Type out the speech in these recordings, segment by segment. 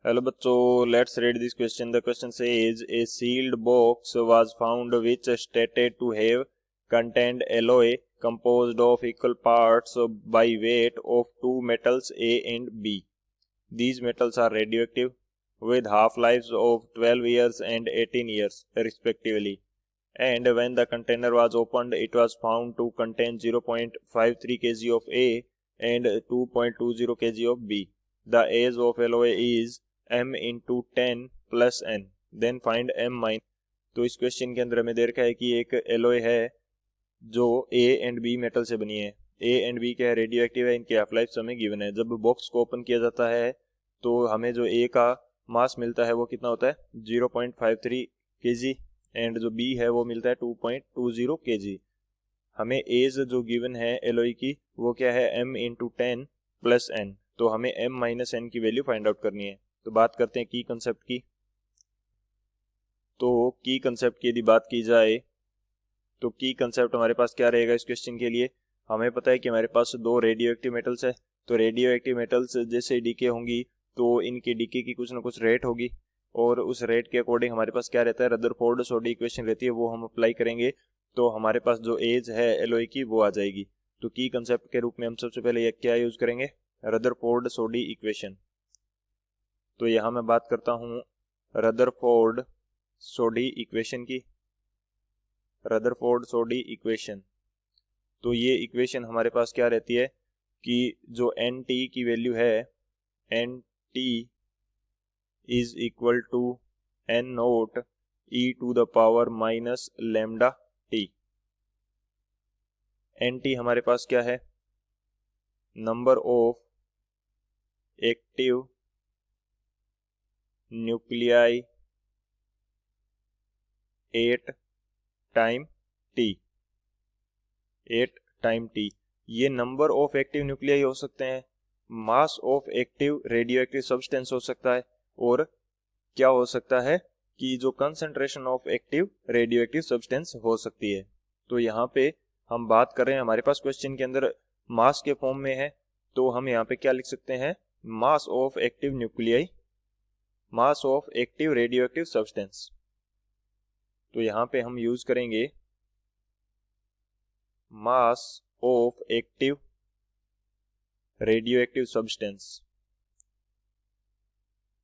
Hello बच्चों, let's read this question. The question says a sealed box was found which stated to have contained alloy composed of equal parts by weight of two metals A and B. These metals are radioactive with half-lives of 12 years and 18 years respectively. And when the container was opened, it was found to contain 0.53 kg of A and 2.20 kg of B. The age of alloy is m into 10 plus n, then find m mine. तो इस question के अंदर हमें दे रखा है कि एक alloy है जो A एंड B मेटल से बनी है। A एंड B क्या है, रेडियो एक्टिव है, इनकी हाफ लाइफ हमें गिवन है। जब बॉक्स को ओपन किया जाता है तो हमें जो A का मास मिलता है वो कितना होता है 0.53 kg एंड जो B है वो मिलता है 2.20 kg। हमें एज जो गिवन है एलोय की वो क्या है m इंटू 10 प्लस n, तो हमें m माइनस n की वैल्यू फाइंड आउट करनी है। तो बात करते हैं की कंसेप्ट की। तो की कंसेप्ट की यदि बात की जाए तो की कंसेप्ट हमारे पास क्या रहेगा इस क्वेश्चन के लिए। हमें पता है कि हमारे पास दो रेडियो एक्टिव मेटल्स है, तो रेडियो एक्टिव मेटल्स जैसे डीके होंगी तो इनके डीके की कुछ ना कुछ रेट होगी और उस रेट के अकॉर्डिंग हमारे पास क्या रहता है, रदरफोर्ड सोडी इक्वेशन रहती है, वो हम अप्लाई करेंगे तो हमारे पास जो एज है एलोय की वो आ जाएगी। तो की कंसेप्ट के रूप में हम सबसे पहले क्या यूज करेंगे, रदरफोर्ड सोडी इक्वेशन। तो यहां मैं बात करता हूं रदरफोर्ड सोडी इक्वेशन की। रदरफोर्ड सोडी इक्वेशन, तो ये इक्वेशन हमारे पास क्या रहती है कि जो एन टी की वैल्यू है, n T is equal to N naught e to the power minus lambda t. N t हमारे पास क्या है, number of active nuclei at time t, 8 time t. ये नंबर ऑफ एक्टिव न्यूक्लियाई हो सकते हैं, mass of active radioactive substance हो सकता है, और क्या हो सकता है कि जो concentration of active radioactive substance हो सकती है। तो यहाँ पे हम बात कर रहे हैं, हमारे पास क्वेश्चन के अंदर मास के फॉर्म में है, तो हम यहाँ पे क्या लिख सकते हैं, mass of active nuclei, mass of active radioactive substance. तो यहाँ पे हम यूज करेंगे मास of active radioactive substance,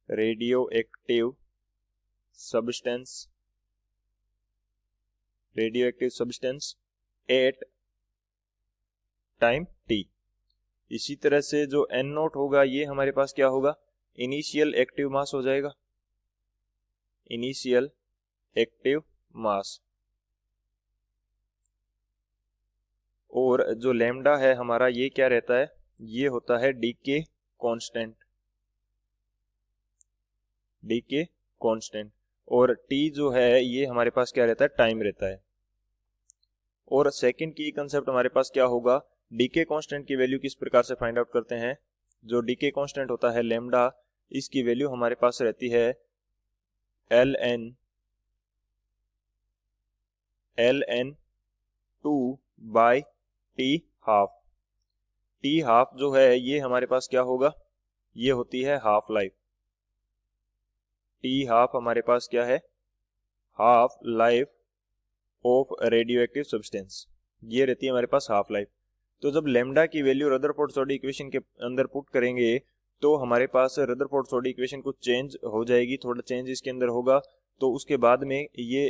radio active substance, radio active substance eight time T. इसी तरह से जो एन नोट होगा ये हमारे पास क्या होगा, इनिशियल एक्टिव मास हो जाएगा, इनिशियल एक्टिव मास। और जो लैम्डा है हमारा ये क्या रहता है, ये होता है डीके कांस्टेंट, डीके कांस्टेंट। और टी जो है ये हमारे पास क्या रहता है, टाइम रहता है। और सेकंड की कंसेप्ट हमारे पास क्या होगा, डीके कांस्टेंट की वैल्यू किस प्रकार से फाइंड आउट करते हैं। जो डीके कांस्टेंट होता है लैम्डा, इसकी वैल्यू हमारे पास रहती है ln 2 by T half. T half जो है ये हमारे पास क्या होगा, ये होती है हाफ लाइफ। टी हाफ हमारे पास क्या है, half life of radio active substance, ये रहती है हमारे पास हाफ लाइफ। तो जब लेमडा की वैल्यू रदरफोर्ड सोडी इक्वेशन के अंदर पुट करेंगे तो हमारे पास रदरफोर्ड सोडी इक्वेशन कुछ चेंज हो जाएगी, थोड़ा चेंज इसके अंदर होगा। तो उसके बाद में ये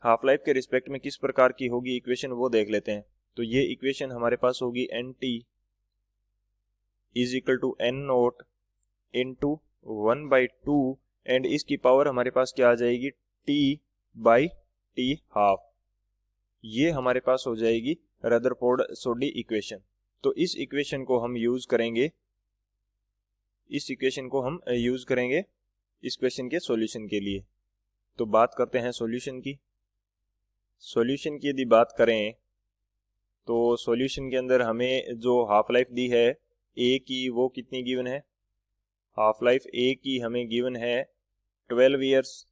हाफ लाइफ के रिस्पेक्ट में किस प्रकार की होगी इक्वेशन वो देख लेते हैं। तो ये इक्वेशन हमारे पास होगी n T is equal to N naught into 1/2 and इसकी पावर हमारे पास क्या आ जाएगी, टी बाई टी हाफ। ये हमारे पास हो जाएगी रदरफोर्ड सोडी इक्वेशन। तो इस इक्वेशन को हम यूज करेंगे, इस इक्वेशन को हम यूज करेंगे इस क्वेश्चन के सॉल्यूशन के लिए। तो बात करते हैं सॉल्यूशन की। सॉल्यूशन की यदि बात करें तो सॉल्यूशन के अंदर हमें जो हाफ लाइफ दी है ए की वो कितनी गिवन है, हाफ लाइफ ए की हमें गिवन है 12 इयर्स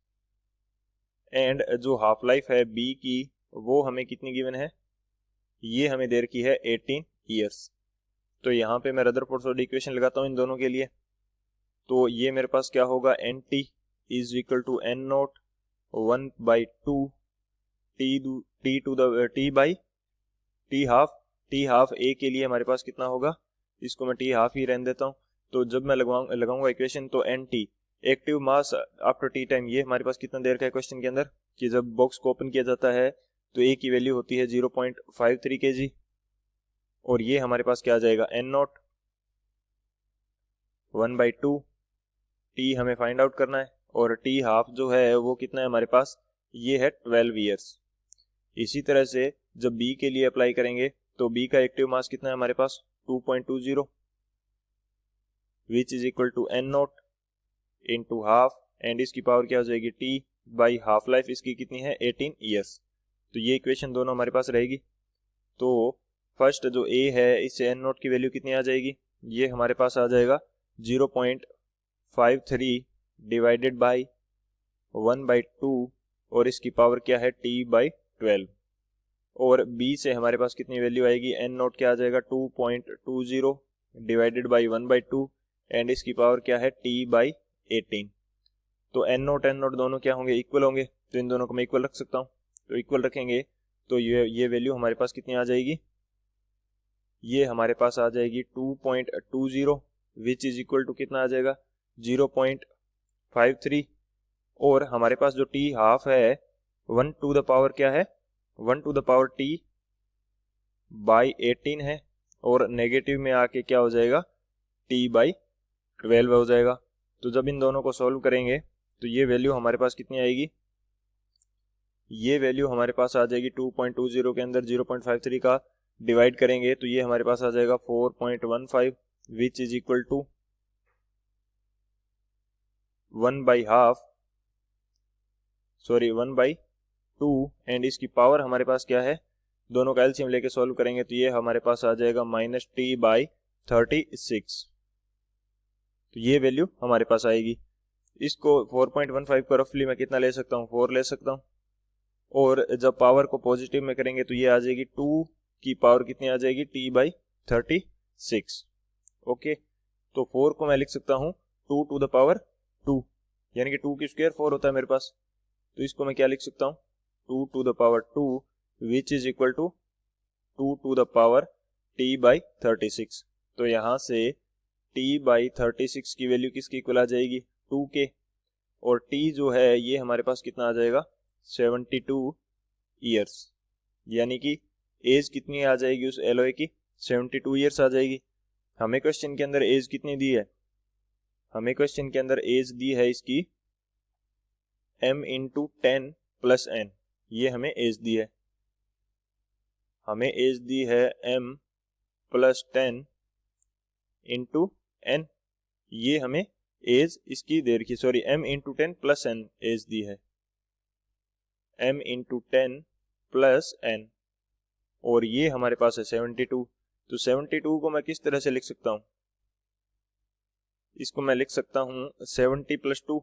एंड जो हाफ लाइफ है बी की वो हमें कितनी गिवन है, ये हमें दे रखी है 18 इयर्स। तो यहाँ पे मैं रदरफोर्ड सोडी इक्वेशन लगाता हूँ इन दोनों के लिए। तो ये मेरे पास क्या होगा, N T is equal to N naught 1/2 T to the T by T half A के लिए हमारे पास कितना होगा, इसको मैं टी हाफ ही रहने देता हूँ। तो जब मैं लगाऊंगा इक्वेशन, तो n t active mass after t time, ये हमारे पास कितना देर का है क्वेश्चन के अंदर, कि जब बॉक्स को ओपन किया जाता है तो ए की वैल्यू होती है 0.53 kg, और ये हमारे पास क्या आ जाएगा, एन नॉट 1/2 टी हमें फाइंड आउट करना है, और टी हाफ जो है वो कितना है हमारे पास, ये है 12 ईयर्स। इसी तरह से जब बी के लिए अप्लाई करेंगे तो बी का एक्टिव मास कितना है हमारे पास 2.20, which is equal to n naught into half, and इसकी पावर क्या हो जाएगी, टी बाई हाफ लाइफ इसकी कितनी है 18 ईयर्स। तो ये इक्वेशन दोनों हमारे पास रहेगी। तो फर्स्ट जो ए है, इससे एन नॉट की वैल्यू कितनी आ जाएगी, ये हमारे पास आ जाएगा 0.53 डिवाइडेड बाई 1/2, और इसकी पावर क्या है टी बाई 12, और बी से हमारे पास कितनी वैल्यू आएगी, एन नोट क्या आ जाएगा 2.20 डिवाइडेड बाई 1/2, एंड इसकी पावर क्या है टी बाई 18। तो एन नोट दोनों क्या होंगे, इक्वल होंगे, तो इन दोनों को मैं इक्वल रख सकता हूँ। तो इक्वल रखेंगे तो ये वैल्यू हमारे पास कितनी आ जाएगी, ये हमारे पास आ जाएगी 2.20, विच इज इक्वल टू कितना आ जाएगा 0.53, और हमारे पास जो टी हाफ है 1 टू द पावर क्या है, 1 to the power t by 18 है, और नेगेटिव में आके क्या हो जाएगा, टी बाई 12 हो जाएगा। तो जब इन दोनों को सॉल्व करेंगे तो ये वैल्यू हमारे पास कितनी आएगी, ये वैल्यू हमारे पास आ जाएगी 2.20 के अंदर 0.53 का डिवाइड करेंगे तो ये हमारे पास आ जाएगा 4.15, which is equal to 1/2, and इसकी पावर हमारे पास क्या है, दोनों का एलसीएम लेके सॉल्व करेंगे तो ये हमारे पास आ जाएगा -t/36। तो ये वैल्यू हमारे पास आएगी। इसको 4.15 को रफली मैं कितना ले सकता हूँ, 4 ले सकता हूँ, और जब पावर को पॉजिटिव में करेंगे तो ये आ जाएगी 2 की पावर कितनी आ जाएगी, t/36। ओके, तो 4 को मैं लिख सकता हूँ 2 टू द पावर 2, यानी कि 2 की स्क्वायर 4 होता है मेरे पास, तो इसको मैं क्या लिख सकता हूँ 2 to the power 2, which is equal to 2 to the power t/36। तो यहाँ से t/36 की वैल्यू किसकी इक्वल आ जाएगी, 2 के, और t जो है ये हमारे पास कितना आ जाएगा 72 ईयर्स, यानी कि एज कितनी आ जाएगी उस एलॉय की, 72 ईयर्स आ जाएगी। हमें क्वेश्चन के अंदर एज कितनी दी है, हमें क्वेश्चन के अंदर एज दी है इसकी m × 10 + n, ये हमें एज दी है, हमें एज दी है m + 10 × n, ये हमें एज इसकी दे रखी, सॉरी m × 10 + n एज दी है, m × 10 + n, और ये हमारे पास है 72। तो 72 को मैं किस तरह से लिख सकता हूँ, इसको मैं लिख सकता हूँ 70 + 2,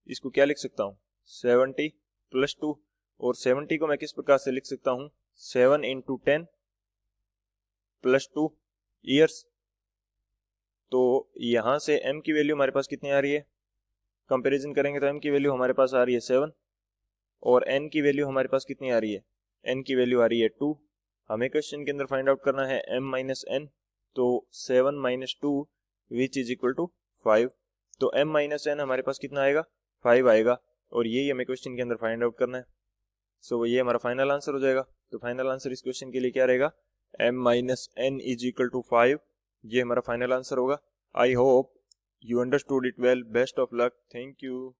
इसको क्या लिख सकता हूँ 70 + 2, और 70 को मैं किस प्रकार से लिख सकता हूँ 7 × 10 + 2 ईयर्स। तो यहाँ से m की वैल्यू हमारे पास कितनी आ रही है, कंपैरिजन करेंगे तो m की वैल्यू हमारे पास आ रही है 7, और n की वैल्यू हमारे पास कितनी आ रही है, n की वैल्यू आ रही है 2। हमें क्वेश्चन के अंदर फाइंड आउट करना है m - n, तो 7 - 2 विच इज इक्वल टू 5। तो m - n हमारे पास कितना आएगा, 5 आएगा, और यही हमें क्वेश्चन के अंदर फाइंड आउट करना है। सो ये हमारा फाइनल आंसर हो जाएगा। तो फाइनल आंसर इस क्वेश्चन के लिए क्या रहेगा, m - n is equal to 5, ये हमारा फाइनल आंसर होगा। I hope you understood it well. Best of luck. Thank you.